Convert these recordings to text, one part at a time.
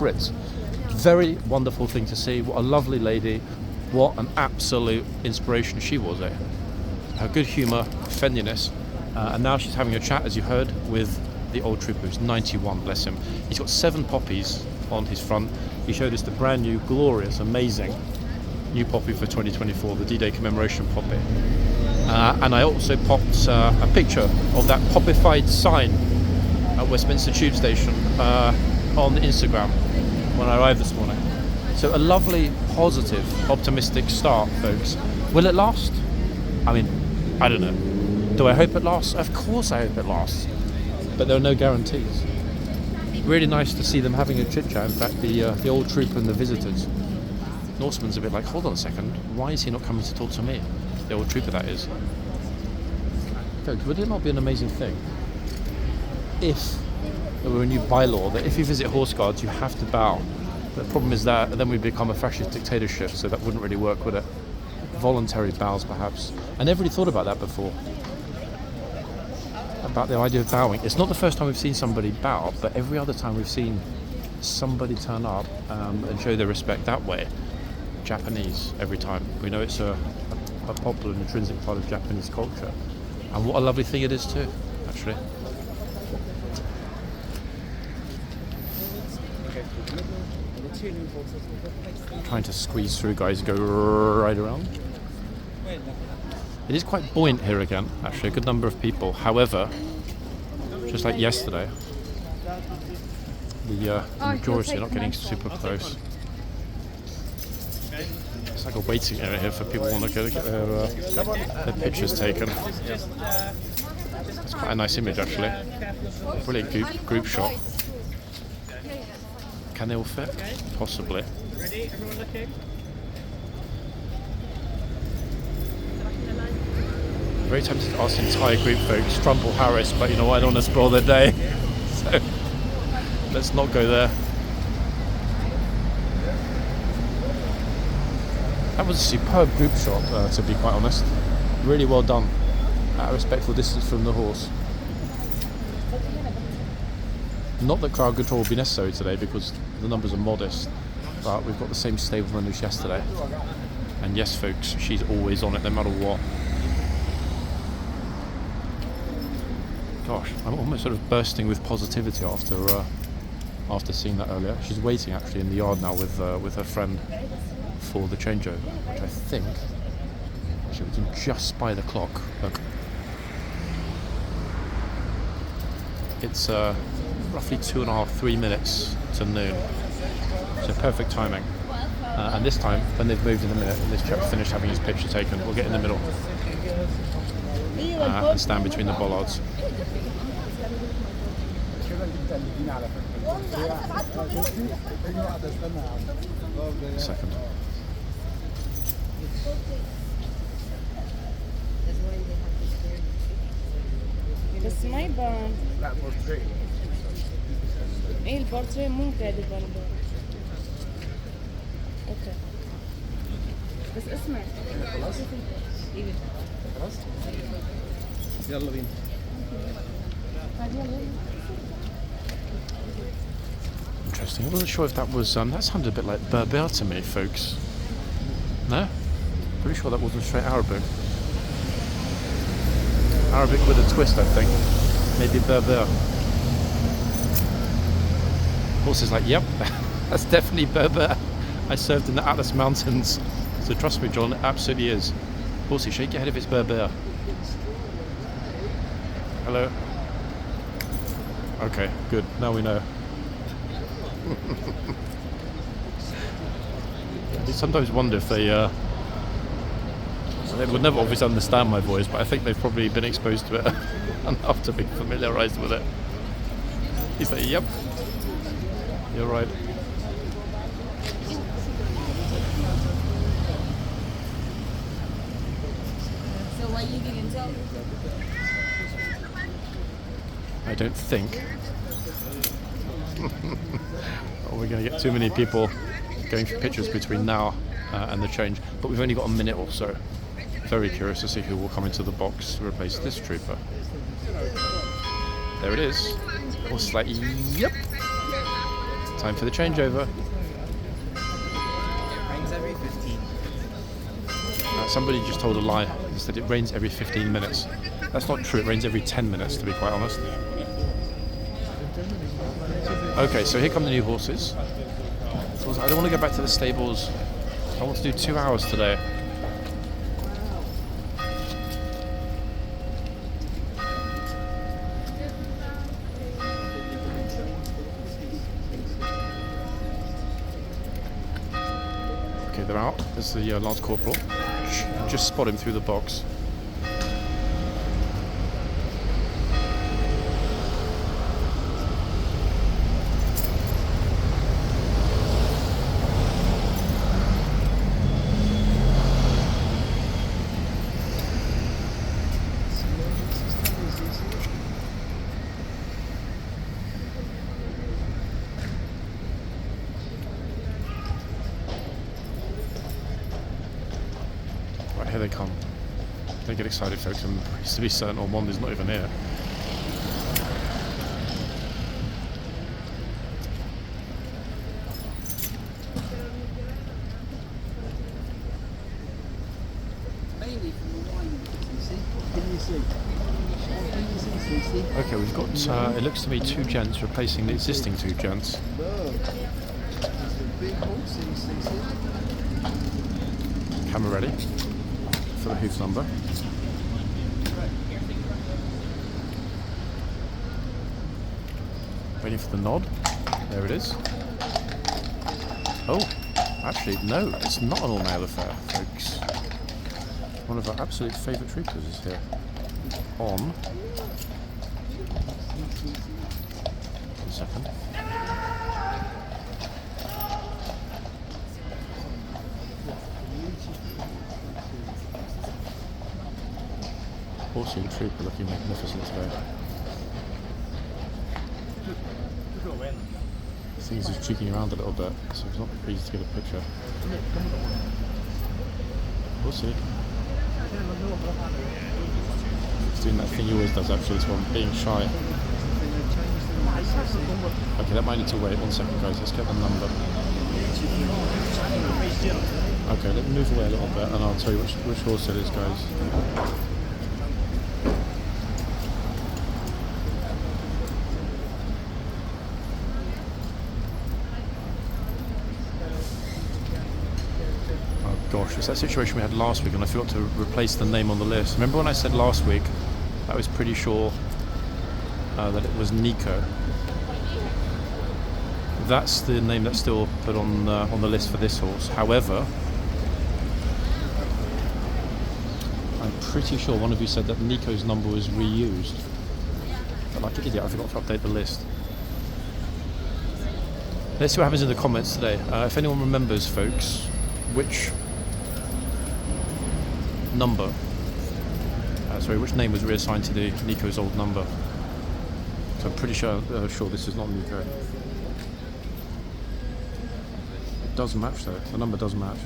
Brits. Very wonderful thing to see. What a lovely lady. What an absolute inspiration she was. Her good humour, friendliness, and now she's having a chat, as you heard, with the old trooper who's 91, bless him. He's got 7 poppies on his front. He showed us the brand new, glorious, amazing new poppy for 2024, the D-Day commemoration poppy. And I also popped a picture of that poppified sign at Westminster Tube Station on Instagram when I arrived this morning. So a lovely, positive, optimistic start, folks. Will it last? I mean, I don't know. Do I hope it lasts? Of course I hope it lasts. But there are no guarantees. Really nice to see them having a chit-chat. In fact, the old trooper and the visitors. Norseman's a bit like, hold on a second, why is he not coming to talk to me? The old trooper, that is. Folks, would it not be an amazing thing if there were a new bylaw that if you visit horse guards, you have to bow? The problem is that then we become a fascist dictatorship, so that wouldn't really work, would it? Voluntary bows, perhaps. I never really thought about that before. About the idea of bowing. It's not the first time we've seen somebody bow, but every other time we've seen somebody turn up and show their respect that way. Japanese, every time. We know it's a popular and intrinsic part of Japanese culture. And what a lovely thing it is too, actually. I'm trying to squeeze through, guys, go right around. It is quite buoyant here again, actually, a good number of people. However, just like yesterday, the majority are not getting super close. It's like a waiting area here for people who want to get their pictures taken. It's quite a nice image, actually. Brilliant group shot. Can they all fit? Possibly. Ready? Everyone looking? Very tempted to ask the entire group folks, Trump or Harris, but you know what, I don't want to spoil their day. So let's not go there. That was a superb group shot, to be quite honest. Really well done. At a respectful distance from the horse. Not that crowd control will be necessary today because the numbers are modest, but we've got the same stableman as yesterday. And yes, folks, she's always on it no matter what. Gosh, I'm almost sort of bursting with positivity after seeing that earlier. She's waiting actually in the yard now with her friend for the changeover, which I think actually we can just spy the clock. Look, it's roughly 2.5-3 minutes to noon, so perfect timing. And this time, when they've moved in a minute and this chap finished having his picture taken, we'll get in the middle and stand between the bollards. A second. بس ما يبان. لا بورتريه. ايه البورتريه مو قاعد يبان. اوكي. بس اسمع. خلاص؟ خلاص؟ يلا بينا. Interesting. I wasn't sure if that was that sounded a bit like Berber to me, folks. No? Pretty sure that wasn't straight Arabic. Arabic with a twist, I think. Maybe Berber. Horse is like, yep, that's definitely Berber. I served in the Atlas Mountains. So trust me, John, it absolutely is. Horsey, shake your head if it's Berber. Hello? Okay, good. Now we know. I sometimes wonder if they would never obviously understand my voice, but I think they've probably been exposed to it enough to be familiarised with it. He's like, yep, you're right. So what you didn't tell? I don't think we're going to get too many people going for pictures between now and the change, but we've only got a minute or so. Very curious to see who will come into the box to replace this trooper. There it is. Horse is like, yep. Time for the changeover. Rains every 15. Somebody just told a lie. They said it rains every 15 minutes. That's not true. It rains every 10 minutes, to be quite honest. Okay, so here come the new horses. So I don't want to go back to the stables. I want to do 2 hours today. Okay, they're out. There's the Lance Corporal. Just spot him through the box. Here they come. Don't get excited, folks. I'm pleased to be certain Ormonde's not even here. Okay, we've got, it looks to me, 2 gents replacing the existing 2 gents. Camera ready for the hoof number. Waiting for the nod. There it is. Oh, actually, no, it's not an all-male affair, folks. One of our absolute favourite troopers is here. On. 1 second. Horsey and trooper looking magnificent today. I think he's just cheeking around a little bit, so it's not easy to get a picture. We'll see. He's doing that thing he always does, actually, this one, being shy. Okay, that might need to wait. 1 second, guys. Let's get the number. Okay, let me move away a little bit, and I'll tell you which horse it is, guys. Gosh, it's that situation we had last week and I forgot to replace the name on the list. Remember when I said last week I was pretty sure that it was Nico? That's the name that's still put on the list for this horse. However, I'm pretty sure one of you said that Nico's number was reused. But like an idiot, I forgot to update the list. Let's see what happens in the comments today. If anyone remembers, folks, which which name was reassigned to the Nico's old number? So I'm pretty sure this is not Nico. It does match though. The number does match.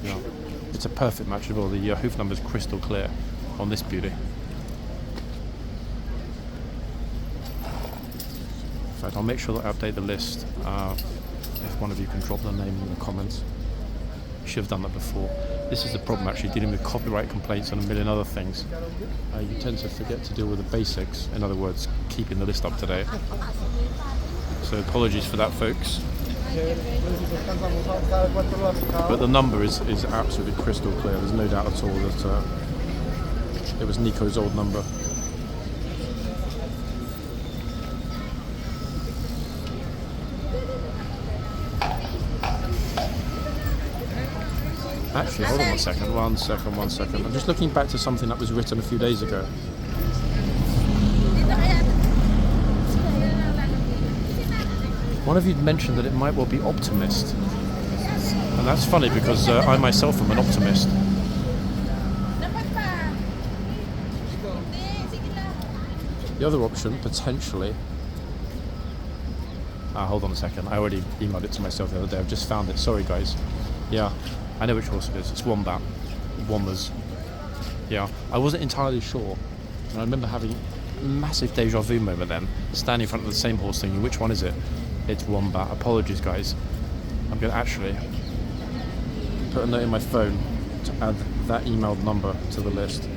Yeah, it's a perfect match as well. The hoof number is crystal clear on this beauty. In fact, I'll make sure that I update the list. If one of you can drop their name in the comments. Should have done that before. This is the problem, actually, dealing with copyright complaints and a million other things. You tend to forget to deal with the basics, in other words, keeping the list up to date. So apologies for that, folks. But the number is absolutely crystal clear. There's no doubt at all that it was Nico's old number. Actually, hold on one second. I'm just looking back to something that was written a few days ago. One of you mentioned that it might well be Optimist. And that's funny because I myself am an optimist. The other option, potentially... hold on a second. I already emailed it to myself the other day. I've just found it. Sorry, guys. Yeah. I know which horse it is. It's Wombat. Wombers. Yeah. I wasn't entirely sure. And I remember having massive deja vu moment then, standing in front of the same horse thinking, which one is it? It's Wombat. Apologies, guys. I'm going to actually put a note in my phone to add that emailed number to the list.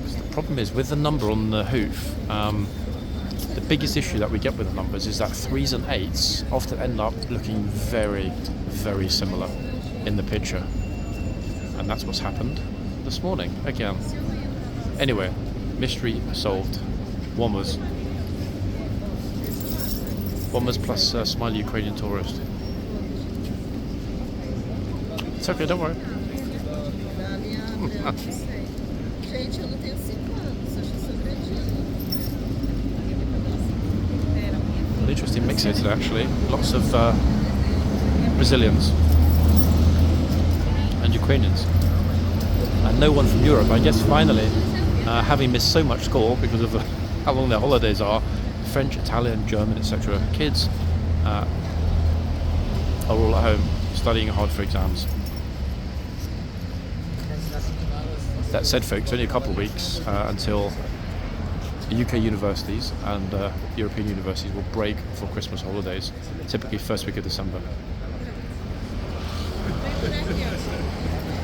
The problem is, with the number on the hoof, the biggest issue that we get with the numbers is that 3s and 8s often end up looking very, very similar in the picture. And that's what's happened this morning, again. Anyway, mystery solved. Wommers. Wommers plus smiley Ukrainian tourist. It's okay, don't worry. Gente, eu não tenho 5 anos, acho que An interesting mix here today, actually. Lots of Brazilians and Ukrainians. And no one from Europe. I guess finally, having missed so much score because of how long their holidays are, French, Italian, German, etc. Kids are all at home studying hard for exams. That said, folks, only a couple of weeks until UK universities and European universities will break for Christmas holidays, typically first week of December.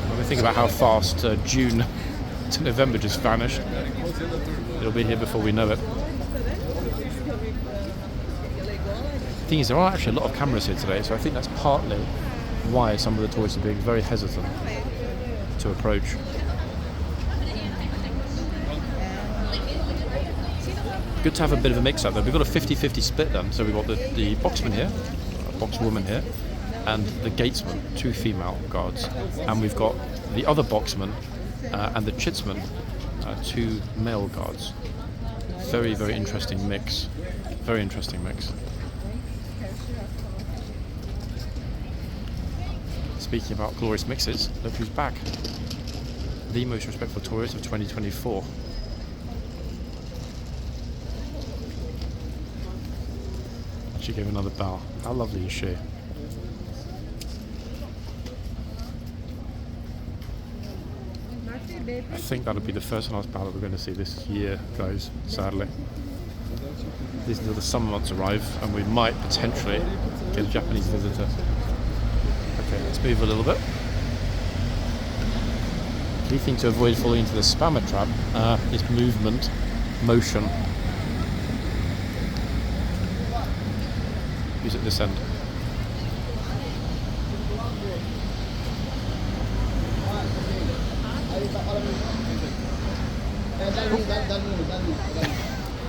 When we think about how fast June to November just vanished, it'll be here before we know it. The thing is, there are actually a lot of cameras here today, so I think that's partly why some of the tourists are being very hesitant to approach. Good to have a bit of a mix up there. We've got a 50-50 split then. So we've got the boxman here, a boxwoman here, and the gatesman, 2 female guards. And we've got the other boxman and the chitsman, 2 male guards. Very, very interesting mix. Very interesting mix. Speaking about glorious mixes, look who's back. The most respectful tourist of 2024. She gave another bow. How lovely is she? I think that'll be the first and last bow that we're going to see this year, guys, sadly. These until the summer months arrive and we might potentially get a Japanese visitor. Okay, let's move a little bit. Key thing to avoid falling into the spammer trap is movement, motion. Who's at this end?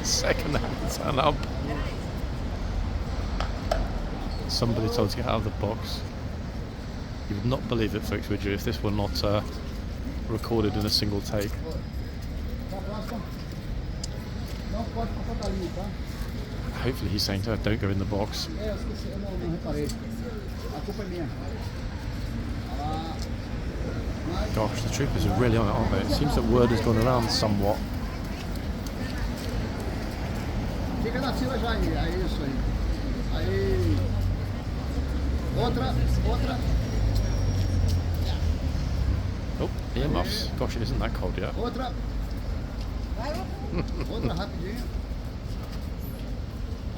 Second hand turn up. Somebody told to get out of the box. You would not believe it, folks, would you, if this were not recorded in a single take. Hopefully he's saying to her, don't go in the box. Gosh, the troopers are really on it, aren't they? It seems that word has gone around somewhat. Oh, earmuffs. Gosh, it isn't that cold yet.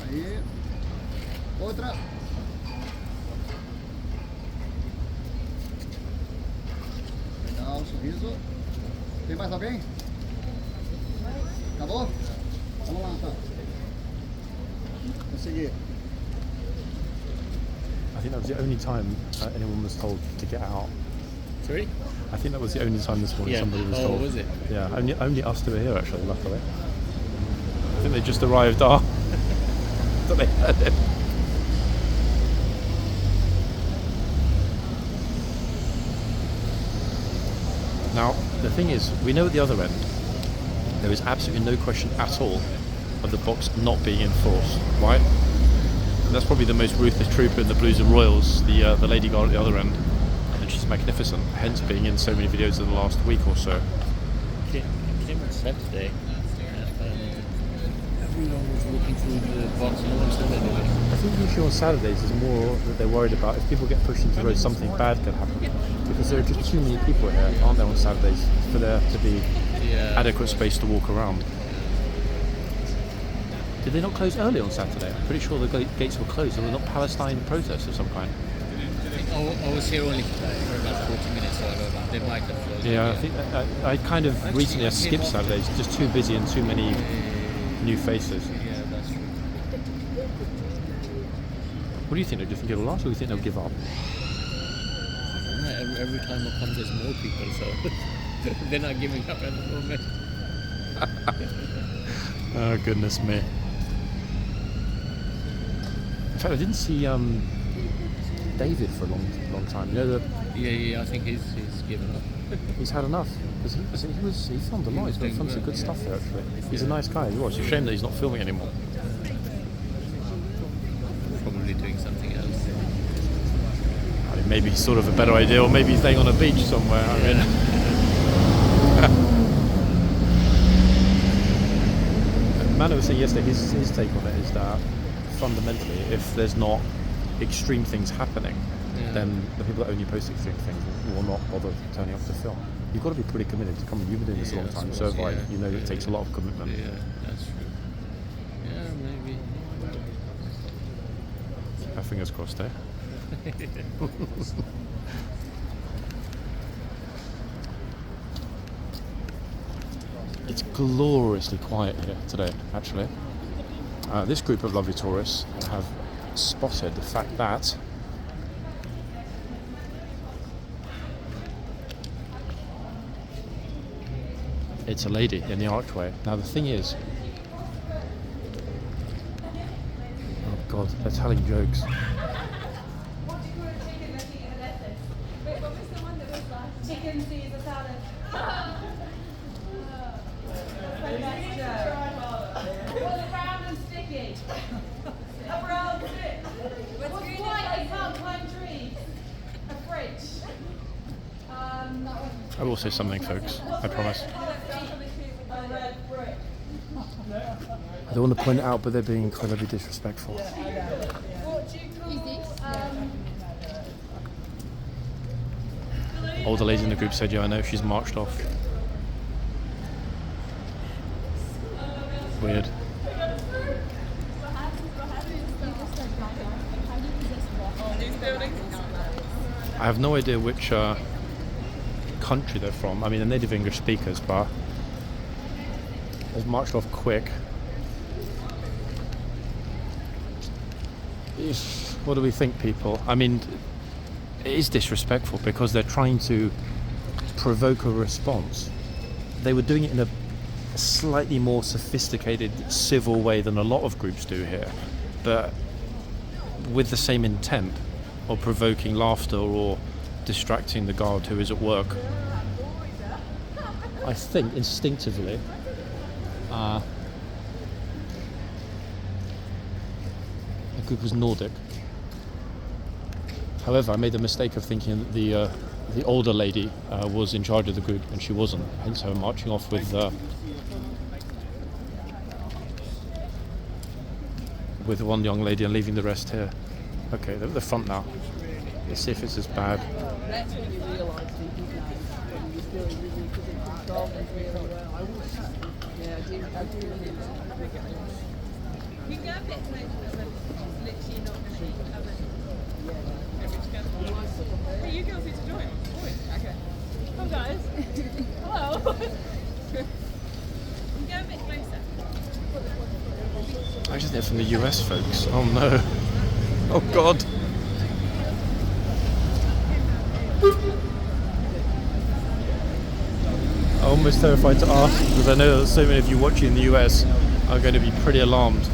Aí, outra. Legal, sorriso. Tem mais alguém? Acabou? Vamos lá, então. Consegui. I think that was the only time anyone was told to get out. Sorry? I think that was the only time this morning somebody was told. Oh, was it? Yeah, only us two were here actually, luckily. I think they just arrived after they heard it. Now, the thing is, we know at the other end, there is absolutely no question at all of the box not being enforced. Why? And that's probably the most ruthless trooper in the Blues and Royals, the lady guard at the other end. And she's magnificent, hence being in so many videos in the last week or so. Came on Saturday. Everyone was looking through the box and no one said anything. I think the issue on Saturdays is more that they're worried about if people get pushed into the road, something bad could happen. Because there are just too many people here, aren't there, on Saturdays, for there to be adequate space to walk around. Did they not close early on Saturday? I'm pretty sure the gates were closed. There were not Palestine protests of some kind. I was here only for about 40 minutes, so I don't know. They might have closed. Yeah, I think I kind of recently skipped Saturdays. Just too busy and too many new faces. Yeah, that's true. What do you think? Do you think it'll last, or do you think they'll give up? Every time I come, there's more people, so they're not giving up at the moment. Oh goodness me! In fact, I didn't see David for a long time. You know, Yeah, I think he's given up. he's had enough because he filmed a lot. He's filmed some good stuff there. Actually, he's a nice guy. It's a shame that he's not filming anymore. Probably doing something else. I mean, maybe it's sort of a better idea, or maybe he's laying on a beach somewhere. I mean. Mano was saying yesterday, his take on it is that fundamentally, if there's not extreme things happening, then the people that only post extreme things will not bother turning up to film. You've got to be pretty committed to coming. You've been doing this a long time, so have I. You know, it takes a lot of commitment. Yeah, that's true. Yeah, maybe. Fingers crossed, eh? It's gloriously quiet here today, actually. This group of lovely tourists have spotted the fact that it's a lady in the archway. Now the thing is, oh God, they're telling jokes. Chicken Caesar salad. Was it round and sticky? A brown stick. What's white and can't climb trees? A fridge. I will say something, folks. I promise. A red brick. I don't want to point it out, but they're being incredibly disrespectful. What do you call Older lady in the group said, yeah, I know, she's marched off. Weird. I have no idea which country they're from. I mean, they're native English speakers, but they've marched off quick. What do we think, people? I mean, it is disrespectful because they're trying to provoke a response. They were doing it in a slightly more sophisticated, civil way than a lot of groups do here, but with the same intent of provoking laughter or distracting the guard who is at work. I think instinctively the group was Nordic. However, I made the mistake of thinking that the older lady was in charge of the group, and she wasn't. Hence her marching off with one young lady and leaving the rest here. Okay, they're at the front now. Let's see if it's as bad. That's when you realise that you know when you're doing really good and control them really well. Yeah, I do really You go a bit closer, but literally not going to be covered. Hey, you girls need to join. Okay. Come guys. Hello. You go a bit closer. Actually, they're from the US, folks. Oh no. Oh God. I'm almost terrified to ask because I know that so many of you watching in the US are going to be pretty alarmed.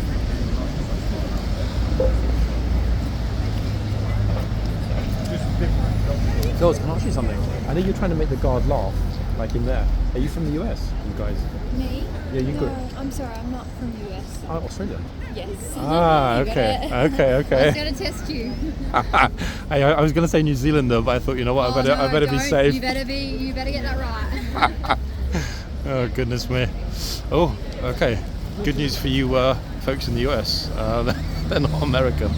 Girls, can I ask you something? I know you're trying to make the guard laugh, like in there. Are you from the US, you guys? Me? Yeah, you could. No, I'm sorry, I'm not from the US. Oh, Australia. Yes. Ah, You okay, got it. okay, I was okay. going to test you. I was going to say New Zealander, but I thought, you know what, I better be don't. safe. You better get that right. Oh, goodness me. Oh, okay. Good news for you folks in the US. They're not American.